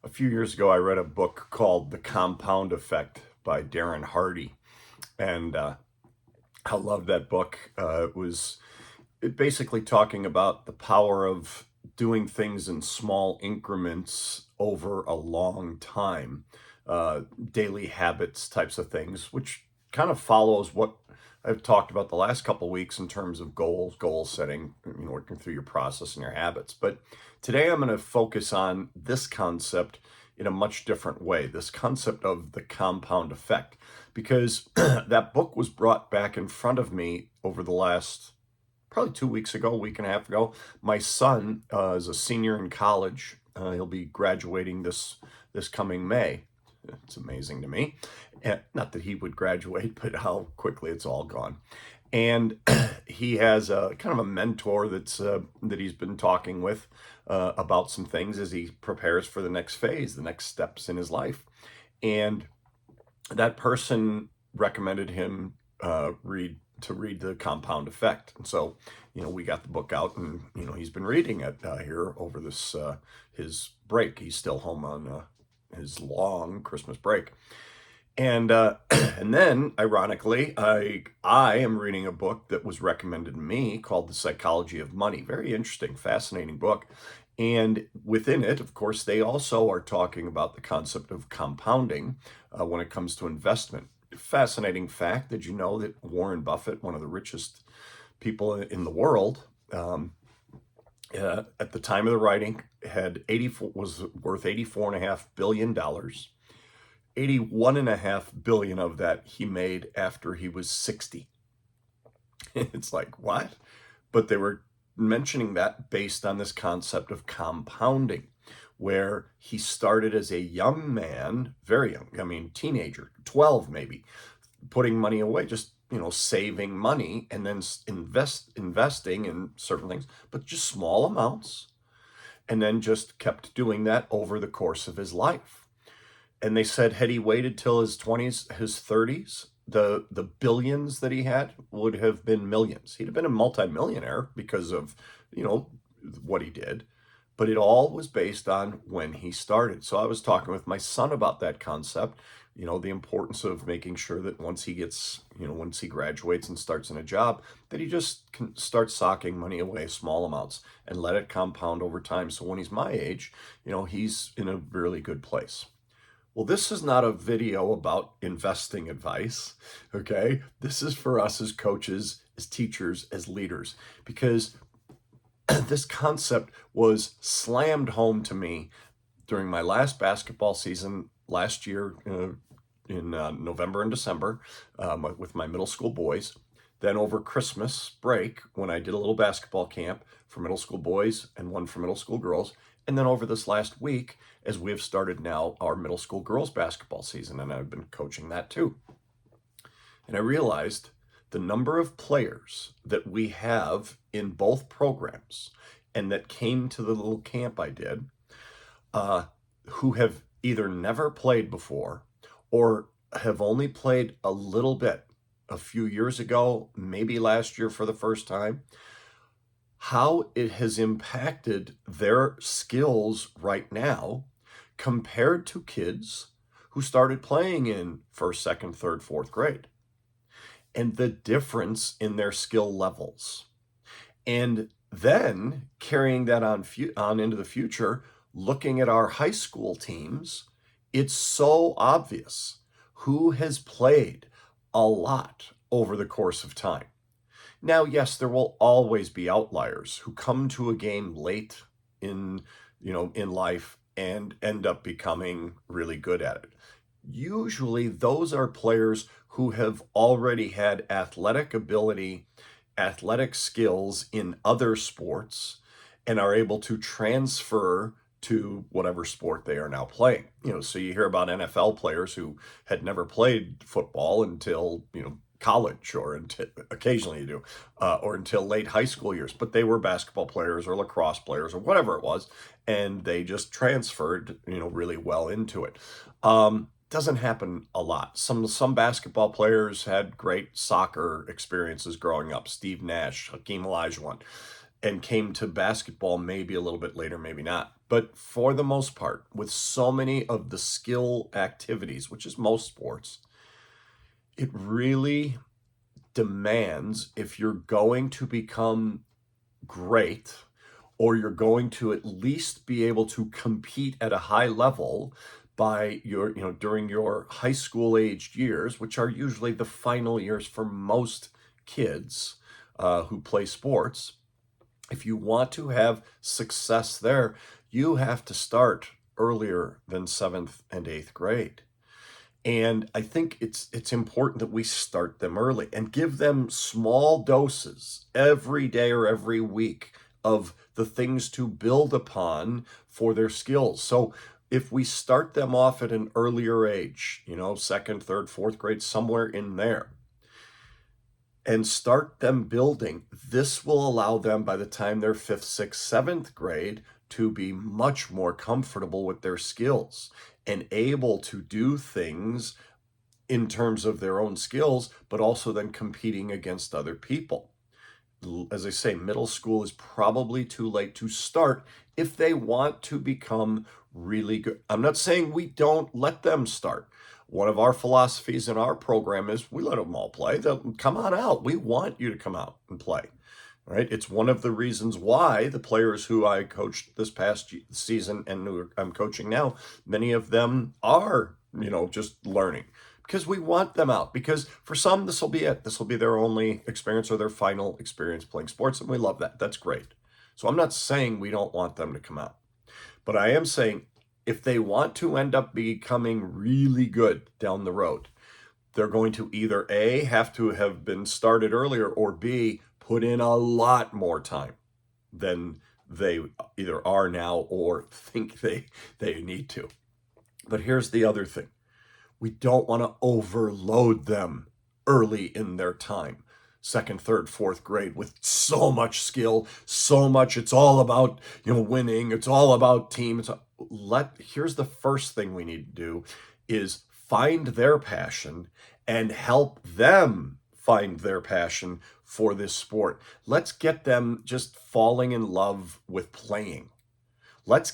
A few years ago, I read a book called The Compound Effect by Darren Hardy, and I loved that book. It basically talking about the power of doing things in small increments over a long time, daily habits types of things, which kind of follows what I've talked about the last couple of weeks in terms of goal setting, working through your process and your habits. But today I'm going to focus on this concept in a much different way, this concept of the compound effect, because that book was brought back in front of me over the last probably 2 weeks ago, a week and a half ago. My son is a senior in college. He'll be graduating this coming May. It's amazing to me. And not that he would graduate, but how quickly it's all gone. And he has a kind of a mentor that he's been talking with about some things as he prepares for the next phase, the next steps in his life. And that person recommended him read The Compound Effect. And so, we got the book out, and he's been reading it here over this his break. He's still home on his long Christmas break. And and then, ironically, I am reading a book that was recommended to me called The Psychology of Money. Very interesting, fascinating book. And within it, of course, they also are talking about the concept of compounding when it comes to investment. Fascinating fact. Did you know that Warren Buffett, one of the richest people in the world, at the time of the writing, was worth $84.5 billion. 81.5 billion of that he made after he was 60. It's like, what? But they were mentioning that based on this concept of compounding, where he started as a young man, very young, I mean, teenager, 12 maybe, putting money away, just, saving money and then investing in certain things, but just small amounts, and then just kept doing that over the course of his life. And they said, had he waited till his 20s, his 30s, the billions that he had would have been millions. He'd have been a multimillionaire because of, what he did. But it all was based on when he started. So I was talking with my son about that concept, the importance of making sure that once he gets, once he graduates and starts in a job, that he just can start socking money away, small amounts, and let it compound over time. So when he's my age, he's in a really good place. Well, this is not a video about investing advice, okay? This is for us as coaches, as teachers, as leaders, because this concept was slammed home to me during my last basketball season last year in November and December with my middle school boys. Then over Christmas break, when I did a little basketball camp for middle school boys and one for middle school girls. And then over this last week, as we have started now our middle school girls basketball season, and I've been coaching that too. And I realized the number of players that we have in both programs and that came to the little camp I did who have either never played before or have only played a little bit a few years ago, maybe last year for the first time, how it has impacted their skills right now compared to kids who started playing in first, second, third, fourth grade, and the difference in their skill levels. And then carrying that on into the future, looking at our high school teams, it's so obvious who has played a lot over the course of time. Now, yes, there will always be outliers who come to a game late in life and end up becoming really good at it. Usually those are players who have already had athletic ability, athletic skills in other sports, and are able to transfer to whatever sport they are now playing. So you hear about NFL players who had never played football until, college, or until occasionally you do, or until late high school years, but they were basketball players or lacrosse players or whatever it was, and they just transferred, really well into it. Doesn't happen a lot. Some basketball players had great soccer experiences growing up. Steve Nash, Hakeem Olajuwon, and came to basketball maybe a little bit later, maybe not. But for the most part, with so many of the skill activities, which is most sports, it really demands, if you're going to become great, or you're going to at least be able to compete at a high level by your, during your high school aged years, which are usually the final years for most kids who play sports. If you want to have success there, you have to start earlier than seventh and eighth grade. And I think it's important that we start them early and give them small doses every day or every week of the things to build upon for their skills. So if we start them off at an earlier age, second, third, fourth grade, somewhere in there, and start them building, this will allow them by the time they're fifth, sixth, seventh grade to be much more comfortable with their skills and able to do things in terms of their own skills, but also then competing against other people. As I say, middle school is probably too late to start if they want to become really good. I'm not saying we don't let them start. One of our philosophies in our program is we let them all play. They'll come on out. We want you to come out and play. Right? It's one of the reasons why the players who I coached this past season and who I'm coaching now, many of them are, just learning, because we want them out. Because for some, this will be it. This will be their only experience or their final experience playing sports, and we love that. That's great. So I'm not saying we don't want them to come out, but I am saying if they want to end up becoming really good down the road, they're going to either A, have to have been started earlier, or B, put in a lot more time than they either are now or think they need to. But here's the other thing. We don't want to overload them early in their time, second, third, fourth grade, with so much skill, so much. It's all about, winning. It's all about team. Here's the first thing we need to do is find their passion and help them find their passion for this sport. Let's get them just falling in love with playing. Let's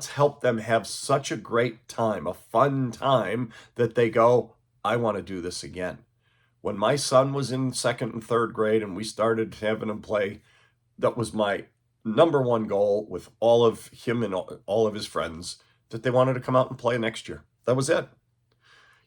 help them have such a great time, a fun time, that they go, I want to do this again. When my son was in second and third grade and we started having him play, that was my number one goal with all of him and all of his friends, that they wanted to come out and play next year. That was it.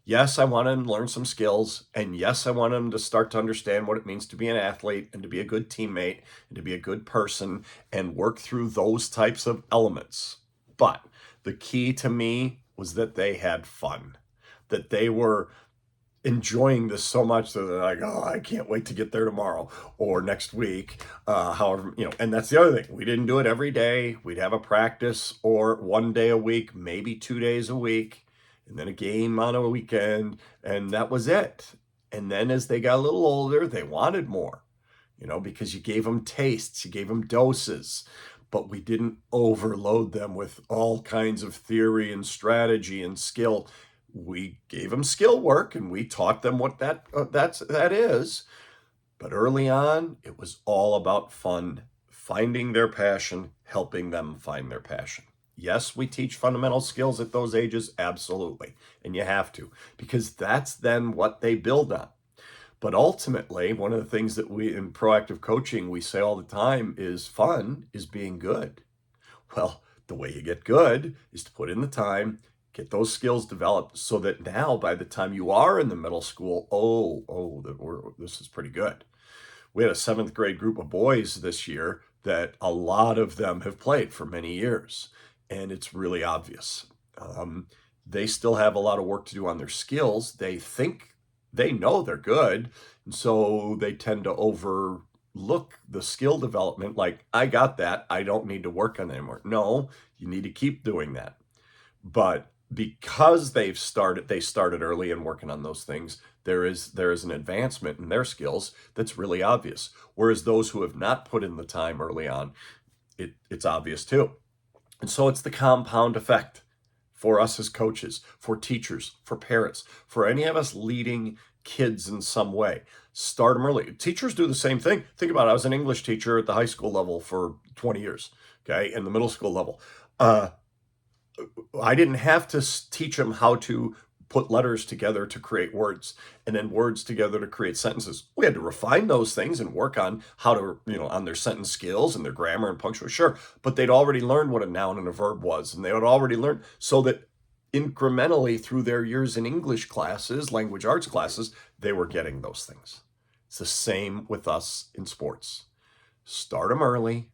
Yes, I wanted him to learn some skills, and yes, I wanted him to start to understand what it means to be an athlete and to be a good teammate and to be a good person and work through those types of elements. But the key to me was that they had fun, that they were enjoying this so much that they're like, oh, I can't wait to get there tomorrow or next week. However, and that's the other thing. We didn't do it every day. We'd have a practice or one day a week, maybe 2 days a week, and then a game on a weekend, and that was it. And then as they got a little older, they wanted more, because you gave them tastes, you gave them doses, but we didn't overload them with all kinds of theory and strategy and skill. We gave them skill work and we taught them what that is. But early on, it was all about fun, finding their passion, helping them find their passion. Yes, we teach fundamental skills at those ages, absolutely. And you have to, because that's then what they build on. But ultimately, one of the things that we in proactive coaching, we say all the time is fun is being good. Well, the way you get good is to put in the time, get those skills developed so that now by the time you are in the middle school, this is pretty good. We had a seventh grade group of boys this year that a lot of them have played for many years. And it's really obvious. They still have a lot of work to do on their skills. They think they know they're good. And so they tend to overlook the skill development. Like, I got that. I don't need to work on it anymore. No, you need to keep doing that. But because they started early and working on those things, there is an advancement in their skills that's really obvious. Whereas those who have not put in the time early on, it's obvious too. And so it's the compound effect for us as coaches, for teachers, for parents, for any of us leading kids in some way. Start them early. Teachers do the same thing. Think about it. I was an English teacher at the high school level for 20 years, okay, and the middle school level. Uh, I didn't have to teach them how to put letters together to create words and then words together to create sentences. We had to refine those things and work on how to, on their sentence skills and their grammar and punctuation. Sure, but they'd already learned what a noun and a verb was, and they had already learned so that incrementally through their years in English classes, language arts classes, they were getting those things. It's the same with us in sports. Start them early,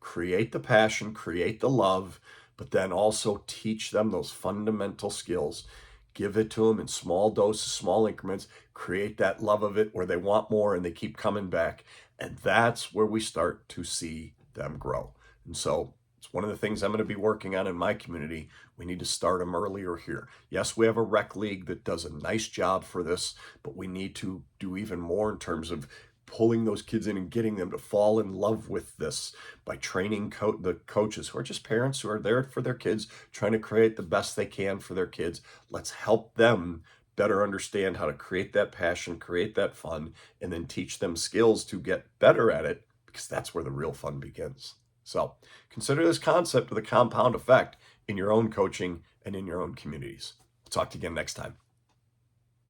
create the passion, create the love, but then also teach them those fundamental skills. Give it to them in small doses, small increments, create that love of it where they want more and they keep coming back. And that's where we start to see them grow. And so it's one of the things I'm going to be working on in my community. We need to start them earlier here. Yes, we have a rec league that does a nice job for this, but we need to do even more in terms of pulling those kids in and getting them to fall in love with this by training the coaches who are just parents who are there for their kids, trying to create the best they can for their kids. Let's help them better understand how to create that passion, create that fun, and then teach them skills to get better at it, because that's where the real fun begins. So consider this concept of the compound effect in your own coaching and in your own communities. We'll talk to you again next time.